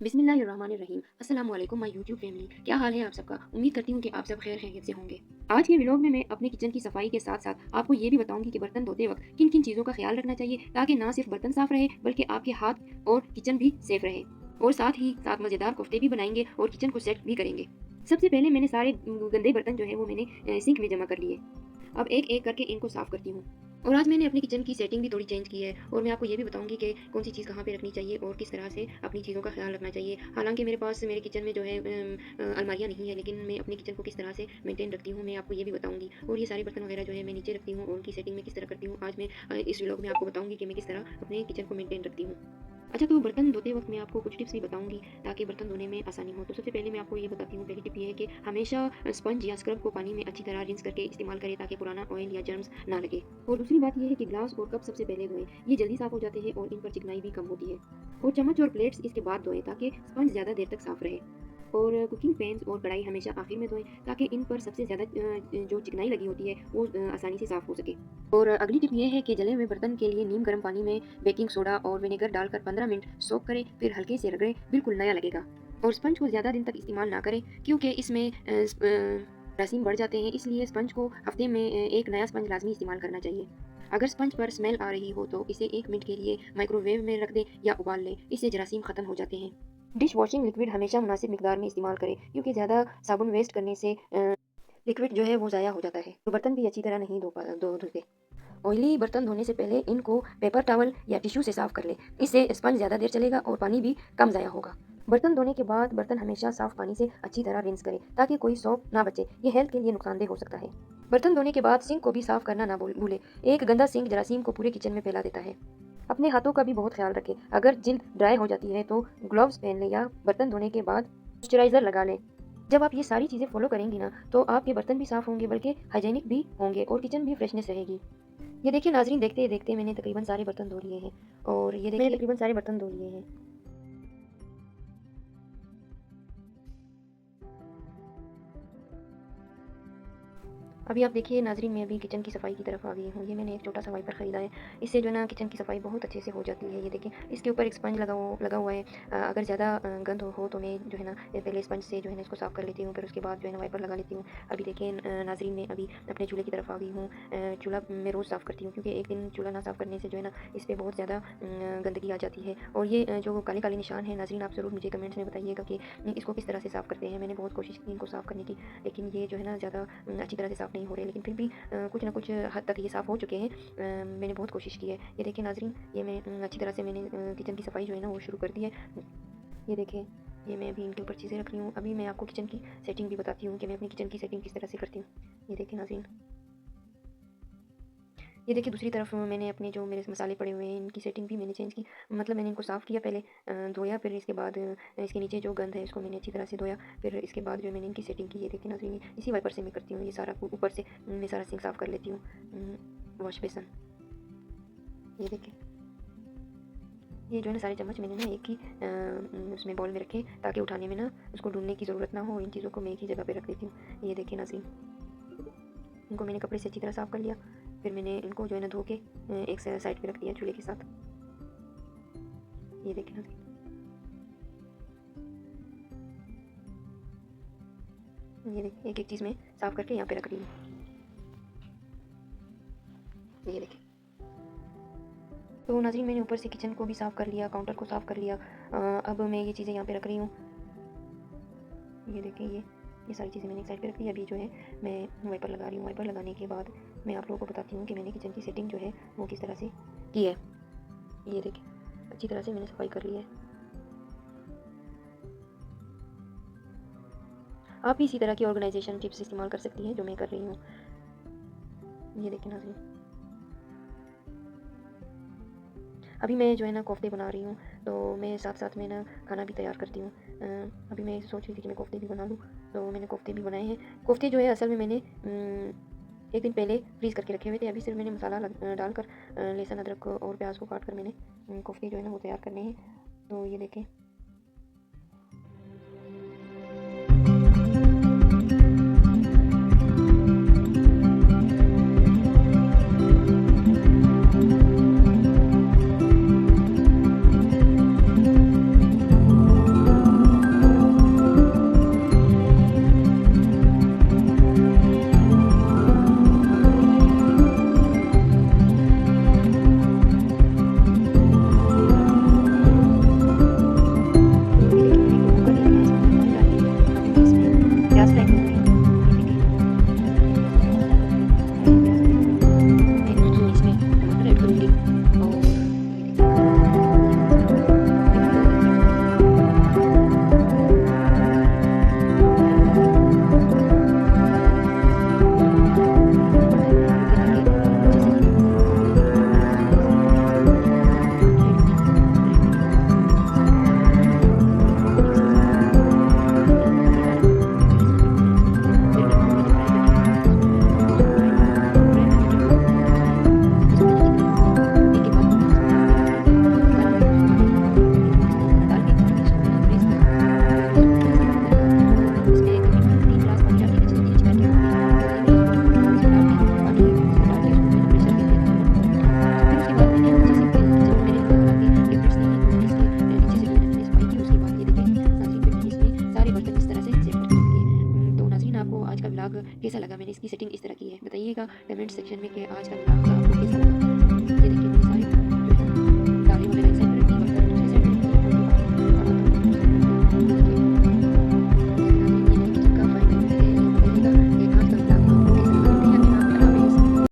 बिस्मिल्लाहिर्रहमानिर्रहीम। अस्सलाम वालेकुम माय यूट्यूब फैमिली। क्या हाल है आप सबका? उम्मीद करती हूँ कि आप सब खैर खैरियत से होंगे। आज के व्लॉग में मैं अपने किचन की सफाई के साथ साथ आपको ये भी बताऊंगी कि बर्तन धोते वक्त किन किन चीज़ों का ख्याल रखना चाहिए ताकि ना सिर्फ बर्तन साफ रहे बल्कि आपके हाथ और किचन भी सेफ रहे। और साथ ही साथ मज़ेदार कोफ्ते भी बनाएंगे और किचन को सेट भी करेंगे। सबसे पहले मैंने सारे गंदे बर्तन जो है वो मैंने सिंक में जमा कर लिए। अब एक एक करके इनको साफ करती हूँ। और आज मैंने अपनी किचन की सेटिंग भी थोड़ी चेंज की है और मैं आपको ये भी बताऊंगी कि कौन सी चीज़ कहाँ पे रखनी चाहिए और किस तरह से अपनी चीज़ों का ख्याल रखना चाहिए। हालांकि मेरे पास मेरे किचन में जो है अलमारियाँ नहीं है, लेकिन मैं अपनी किचन को किस तरह से मेंटेन रखती हूँ मैं आपको ये भी बताऊंगी। और ये सारे बर्तन वगैरह जो है मैं नीचे रखती हूँ और उनकी सेटिंग में किस तरह करती हूँ आज मैं इस व्लॉग में आपको बताऊँगी कि मैं किस तरह अपने किचन को मेंटेन रखती हूँ। अच्छा, तो बर्तन धोते वक्त मैं आपको कुछ टिप्स भी बताऊंगी ताकि बर्तन धोने में आसानी हो। तो सबसे पहले मैं आपको ये बताती हूँ, पहली टिप ये है कि हमेशा स्पंज या स्क्रब को पानी में अच्छी तरह रिंस करके इस्तेमाल करें ताकि पुराना ऑयल या जर्म्स ना लगे। और दूसरी बात ये है कि ग्लास और कप सबसे पहले धोएं, ये जल्दी साफ हो जाते हैं और इन पर चिकनाई भी कम होती है। और चम्मच और प्लेट्स इसके बाद धोएं ताकि स्पंज ज़्यादा देर तक साफ रहे। और कुकिंग पैन्स और कढ़ाई हमेशा आखिर में धोएं ताकि इन पर सबसे ज़्यादा जो चिकनाई लगी होती है वो आसानी से साफ़ हो सके। और अगली टिप ये है कि जले हुए बर्तन के लिए नीम गर्म पानी में बेकिंग सोडा और विनेगर डालकर 15 मिनट सोक करें, फिर हल्के से रगड़ें, बिल्कुल नया लगेगा। और स्पंज को ज़्यादा दिन तक इस्तेमाल ना करें क्योंकि इसमें जरासीम बढ़ जाते हैं, इसलिए स्पंज को हफ्ते में एक नया स्पंज लाजमी इस्तेमाल करना चाहिए। अगर स्पंज पर स्मेल आ रही हो तो इसे 1 मिनट के लिए माइक्रोवेव में रख दें या उबाल लें, इससे जरासीम ख़त्म हो जाते हैं। डिश वॉशिंग लिक्विड हमेशा मुनासिब मिकदार में इस्तेमाल करें क्योंकि ज़्यादा साबुन वेस्ट करने से लिक्विड जो है वो ज़ाया हो जाता है, तो बर्तन भी अच्छी तरह नहीं धोते। ऑयली बर्तन धोने से पहले इनको पेपर टॉवल या टिश्यू से साफ कर लें, इससे स्पंज ज़्यादा देर चलेगा और पानी भी कम ज़ाया होगा। बर्तन धोने के बाद बर्तन हमेशा साफ पानी से अच्छी तरह रिंस करें ताकि कोई सॉप ना बचे, ये हेल्थ के लिए नुकसानदेह हो सकता है। बर्तन धोने के बाद सिंक को भी साफ करना ना भूलें, एक गंदा सिंक जरासीम को पूरे किचन में फैला देता है। अपने हाथों का भी बहुत ख्याल रखें, अगर जिल्द ड्राई हो जाती है तो ग्लव्स पहन लें या बर्तन धोने के बाद मॉइस्चराइज़र लगा लें। जब आप ये सारी चीज़ें फॉलो करेंगी ना तो आपके बर्तन भी साफ़ होंगे बल्कि हाइजीनिक भी होंगे और किचन भी फ्रेशनेस रहेगी। ये देखिए नाज़रीन, देखते देखते मैंने तकरीबन सारे बर्तन धो लिए हैं और ये देखिए तकरीबन सारे बर्तन धो लिए हैं। अभी आप देखिए नाज़रीन, मैं अभी किचन की सफाई की तरफ आ गई हूँ। ये मैंने एक छोटा सा वाइपर ख़रीदा है, इससे जो है ना किचन की सफाई बहुत अच्छे से हो जाती है। ये देखिए इसके ऊपर एक स्पंज लगा हुआ है। अगर ज़्यादा गंद हो तो मैं जो है ना पहले स्पंज से जो है ना इसको साफ़ कर लेती हूँ, फिर उसके बाद जो है ना वाइपर लगा लेती हूँ। अभी देखिए नाज़रीन, मैं अभी अपने चूल्हे की तरफ आ गई हूँ। चूल्हा मैं रोज़ साफ़ करती हूँ क्योंकि एक दिन चूल्हा ना साफ़ करने से जो है ना इस पर बहुत ज़्यादा गंदगी आ जाती है। और ये जो काले काले निशान हैं नाज़रीन, आप ज़रूर मुझे कमेंट्स में बताइएगा कि इसको किस तरह से साफ़ करते हैं। मैंने बहुत कोशिश की इनको साफ़ करने की, लेकिन ये जो है ना ज़्यादा अच्छी तरह से साफ़ नहीं हो रहे, लेकिन फिर भी कुछ ना कुछ हद तक ये साफ़ हो चुके हैं। मैंने बहुत कोशिश की है। ये देखिए नाज़रीन, ये मैं अच्छी तरह से मैंने किचन की सफाई जो है ना वो शुरू कर दी है। ये देखिए, ये मैं अभी इनके ऊपर चीज़ें रख रही हूँ। अभी मैं आपको किचन की सेटिंग भी बताती हूँ कि मैं अपनी किचन की सेटिंग किस तरह से करती हूँ। ये देखिए नाज़रीन, ये देखिए दूसरी तरफ मैंने अपने जो मेरे मसाले पड़े हुए हैं इनकी सेटिंग भी मैंने चेंज की। मतलब मैंने इनको साफ़ किया पहले, धोया, फिर इसके बाद इसके नीचे जो गंद है इसको मैंने अच्छी तरह से धोया, फिर इसके बाद जो मैंने इनकी सेटिंग की। ये देखिए नाज़रीन, इसी वाइपर से मैं करती हूँ। ये सारा ऊपर से मैं सारा सिंक साफ़ कर लेती हूँ, वॉश बेसन। ये देखिए, ये जो है ना सारे चम्मच मैंने ना एक ही उसमें बॉल में रखे ताकि उठाने में ना उसको ढूंढने की ज़रूरत ना हो। इन चीज़ों को मैं एक ही जगह पे रख देती हूँ। ये देखिए नाज़रीन, इनको मैंने कपड़े से अच्छी तरह साफ़ कर लिया, फिर मैंने इनको जो है ना धो के एक साइड पे रख दिया चूल्हे के साथ। ये देखिए नाज़रीन, ये देखिए एक एक चीज़ में साफ़ करके यहाँ पे रख रही हूँ। ये देखिए, तो नाज़रीन मैंने ऊपर से किचन को भी साफ़ कर लिया, काउंटर को साफ़ कर लिया। अब मैं ये चीज़ें यहाँ पे रख रही हूँ। ये देखिए, ये सारी चीज़ें मैंने एक साइड पे रख दी। अभी जो है मैं वाइपर लगा रही हूँ। वाइपर लगाने के बाद मैं आप लोगों को बताती हूँ कि मैंने किचन की सेटिंग जो है वो किस तरह से की है। ये देखिए, अच्छी तरह से मैंने सफाई कर ली है। आप भी इसी तरह की ऑर्गेनाइजेशन टिप्स इस्तेमाल कर सकती हैं जो मैं कर रही हूँ। ये देखिए नाज़रीन, अभी मैं जो है ना कोफ्ते बना रही हूँ, तो मैं साथ साथ में ना खाना भी तैयार करती हूँ। अभी मैं सोच रही थी कि मैं कोफ्ते भी बना लूँ, तो मैंने कोफ्ते भी बनाए हैं। कोफ्ते जो है असल में मैंने एक दिन पहले फ्रीज़ करके रखे हुए थे। अभी सिर्फ मैंने मसाला डालकर लहसुन अदरक और प्याज को काट कर मैंने कोफ्ते जो है ना वो तैयार करने हैं। तो ये देखें, व्लॉग कैसा लगा, मैंने इसकी सेटिंग इस तरह की है, बताइएगा कमेंट सेक्शन में कि आज का व्लॉग आपको कैसा लगा। ये देखिए मैंने सारे